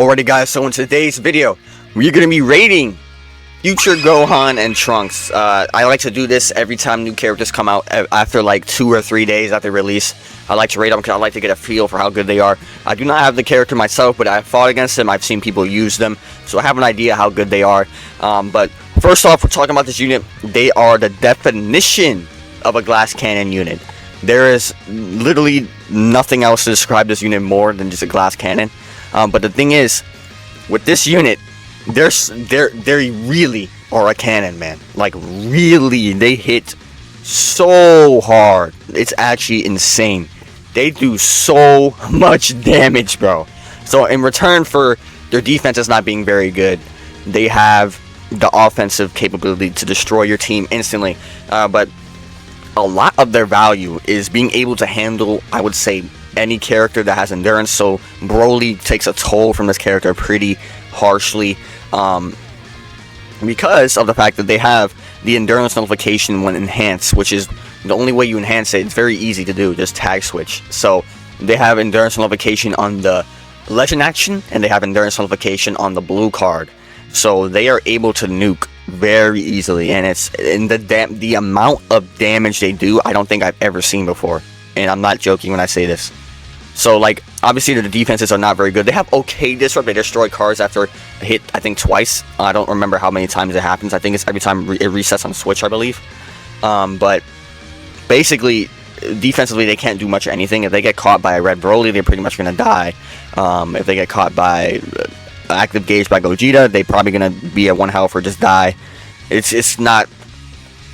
Alrighty guys, so in today's video, we're going to be rating future Gohan and Trunks. I like to do this every time new characters come out after like 2 or 3 days after release. I like to rate them because I like to get a feel for how good they are. I do not have the character myself, but I've fought against them. I've seen people use them, so I have an idea how good they are. But first off, we're talking about this unit. They are the definition of a glass cannon unit. There is literally nothing else to describe this unit more than just a glass cannon. But the thing is, with this unit, they really are a cannon, man. Like, really, they hit so hard. It's actually insane. They do so much damage, bro. So in return for their defense is not being very good, they have the offensive capability to destroy your team instantly. But a lot of their value is being able to handle, I would say, any character that has endurance. So Broly takes a toll from this character pretty harshly, because of the fact that they have the endurance nullification when enhanced, which is the only way you enhance it. It's very easy to do, just tag switch. So they have endurance nullification on the legend action, and they have endurance nullification on the blue card, so they are able to nuke very easily. And it's in the amount of damage they do, I don't think I've ever seen before, and I'm not joking when I say this. So, like, obviously the defenses are not very good. They have okay disrupt. They destroy cards after a hit, I think, twice. I don't remember how many times it happens. I think it's every time it resets on Switch, I believe. But basically, defensively, they can't do much of anything. If they get caught by a red Broly, they're pretty much going to die. If they get caught by active gauge by Gogeta, they're probably going to be a 1 health or just die. It's not...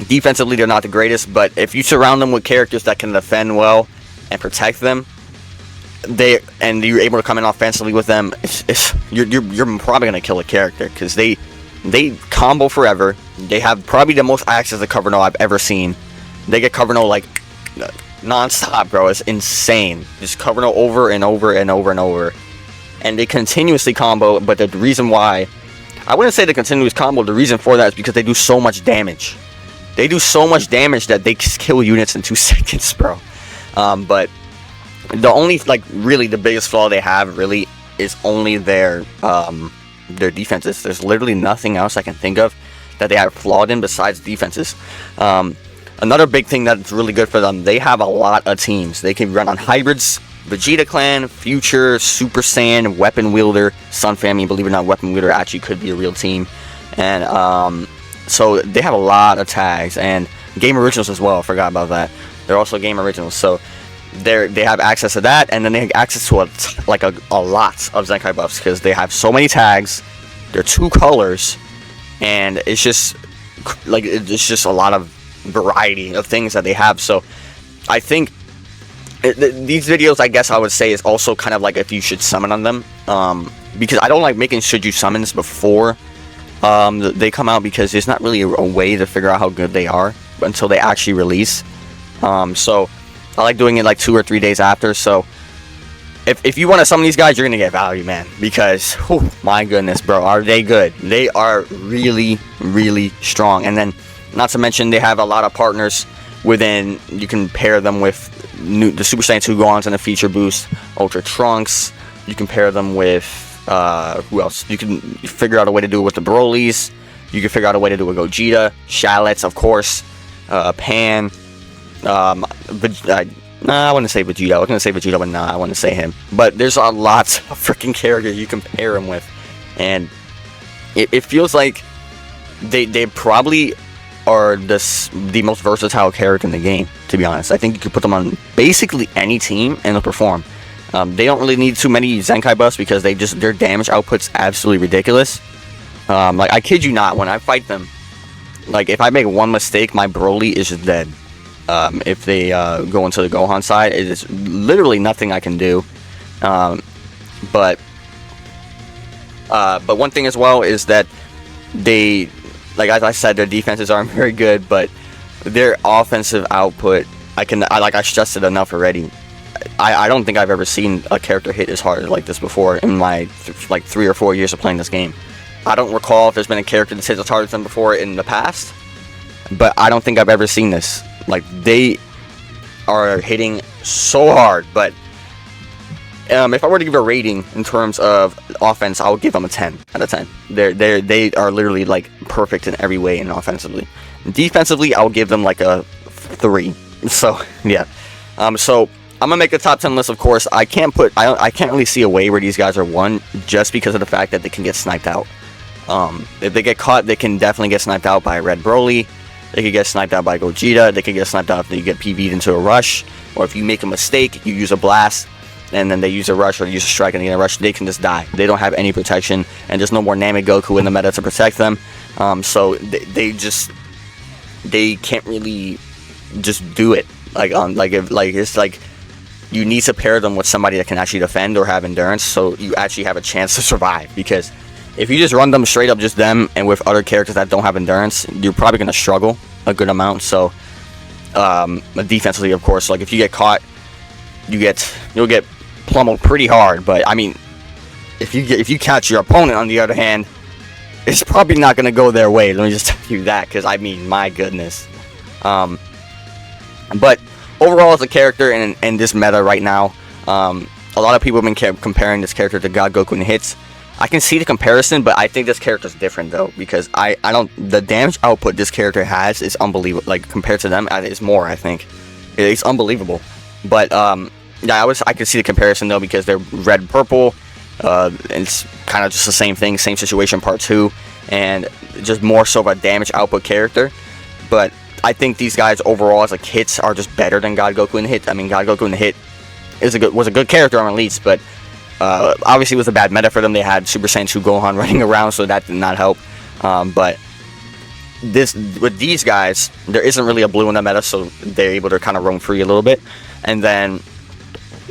Defensively, they're not the greatest, but if you surround them with characters that can defend well and protect them, you're able to come in offensively with them, you're probably gonna kill a character, because they combo forever. They have probably the most access to cover no I've ever seen. They get cover no like non-stop, bro. It's insane. Just cover no over and over and over and over, and they continuously combo. But the reason why I wouldn't say the continuous combo, the reason for that is because they do so much damage. They do so much damage that they kill units in 2 seconds, bro. But the only, like, really the biggest flaw they have really is only their defenses. There's literally nothing else I can think of that they have flawed in besides defenses. Another big thing that's really good for them, they have a lot of teams. They can run on hybrids, Vegeta Clan, Future, Super Saiyan, Weapon Wielder, Sun Family. Believe it or not, Weapon Wielder actually could be a real team. And so they have a lot of tags, and Game Originals as well. I forgot about that. They're also Game Originals. So they have access to that, and then they have access to a lot of Zenkai buffs, because they have so many tags. They're 2 colors, and it's just a lot of variety of things that they have. So I think these videos, I guess I would say, is also kind of like if you should summon on them, because I don't like making should you summons before they come out, because there's not really a way to figure out how good they are until they actually release. So I like doing it like 2 or 3 days after. So if you want to summon these guys, you're gonna get value, man, because whew, my goodness, bro, are they good? They are really, really strong. And then, not to mention, they have a lot of partners within. You can pair them with the Super Saiyan 2 Gohans and a feature boost, Ultra Trunks. You can pair them with who else? You can figure out a way to do it with the Brolys. You can figure out a way to do it with Gogeta, Shalets, of course, Pan. I wouldn't say Vegeta. I was gonna say Vegeta, but nah, I wouldn't say him. But there's a lot of freaking characters you can pair him with, and it feels like they probably are the most versatile character in the game. To be honest, I think you could put them on basically any team and they'll perform. They don't really need too many Zenkai buffs, because their damage output's absolutely ridiculous. Like, I kid you not, when I fight them, like, if I make one mistake, my Broly is just dead. If they go into the Gohan side, it is literally nothing I can do. But one thing as well is that they, like as I said, their defenses aren't very good, but their offensive output, I stressed it enough already. I don't think I've ever seen a character hit as hard like this before in my 3 or 4 years of playing this game. I don't recall if there's been a character that's hit as hard as them before in the past, but I don't think I've ever seen this. Like, they are hitting so hard, but If I were to give a rating in terms of offense, I would give them a 10 out of 10. They are literally like perfect in every way and offensively. Defensively, I'll give them like a 3. So yeah. So I'm gonna make a top 10 list. Of course, I can't really see a way where these guys are 1 just because of the fact that they can get sniped out. If they get caught, they can definitely get sniped out by Red Broly. They could get sniped out by Gogeta. They could get sniped out if they get PV'd into a rush, or if you make a mistake, you use a blast, and then they use a rush or use a strike and they get a rush, they can just die. They don't have any protection, and there's no more Namegoku in the meta to protect them. So they can't really just do it. It's like you need to pair them with somebody that can actually defend or have endurance, so you actually have a chance to survive. Because if you just run them straight up, just them, and with other characters that don't have endurance, you're probably going to struggle a good amount. So defensively, of course, like if you get caught, you'll get pummeled pretty hard. But I mean, if you catch your opponent, on the other hand, it's probably not going to go their way. Let me just tell you that, because I mean, my goodness. But overall, as a character in this meta right now, a lot of people have been comparing this character to God Goku in hits. I can see the comparison, but I think this character is different though, because the damage output this character has is unbelievable. Like compared to them, it's more. I think it's unbelievable. But yeah, I could see the comparison though, because they're red purple. It's kind of just the same thing, same situation, part 2, and just more so of a damage output character. But I think these guys overall as like hits are just better than God Goku in hit. I mean, God Goku in hit was a good character on release, but obviously it was a bad meta for them. They had Super Saiyan 2 Gohan running around, so that did not help. But with these guys, there isn't really a blue in the meta, so they're able to kind of roam free a little bit. And then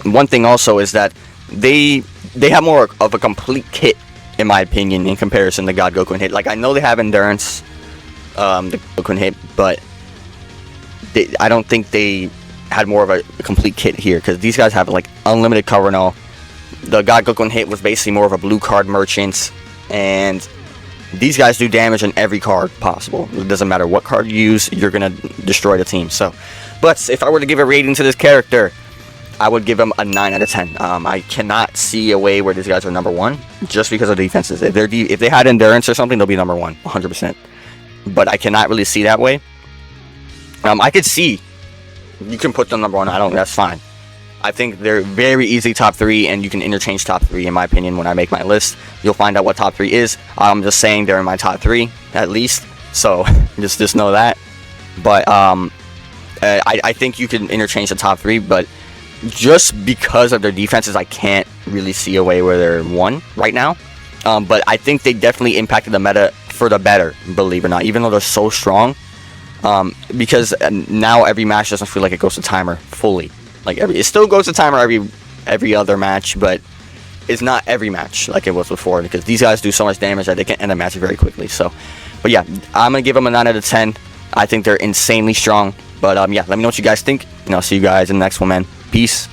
one thing also is that they have more of a complete kit, in my opinion, in comparison to God Goku in hit. Like, I know they have endurance, the Goku in hit, but I don't think they had more of a complete kit here, because these guys have like unlimited cover and all. The God Goku in hit was basically more of a blue card merchant, and these guys do damage on every card possible. It doesn't matter what card you use, you're gonna destroy the team. So, but if I were to give a rating to this character, I would give him a 9 out of 10. I cannot see a way where these guys are number 1 just because of defenses. If they had endurance or something, they'll be number 1, 100%. But I cannot really see that way. I could see you can put them number 1. That's fine. I think they're very easy top 3, and you can interchange top 3 in my opinion. When I make my list, you'll find out what top 3 is. I'm just saying they're in my top 3 at least, so just know that. But I think you can interchange the top 3, but just because of their defenses, I can't really see a way where they're 1 right now. But I think they definitely impacted the meta for the better, believe it or not, even though they're so strong. Because now every match doesn't feel like it goes to timer fully. Like it still goes to timer every other match, but it's not every match like it was before, because these guys do so much damage that they can end a match very quickly. So, but yeah, I'm gonna give them a 9 out of 10. I think they're insanely strong. But yeah, let me know what you guys think, and I'll see you guys in the next one, man. Peace.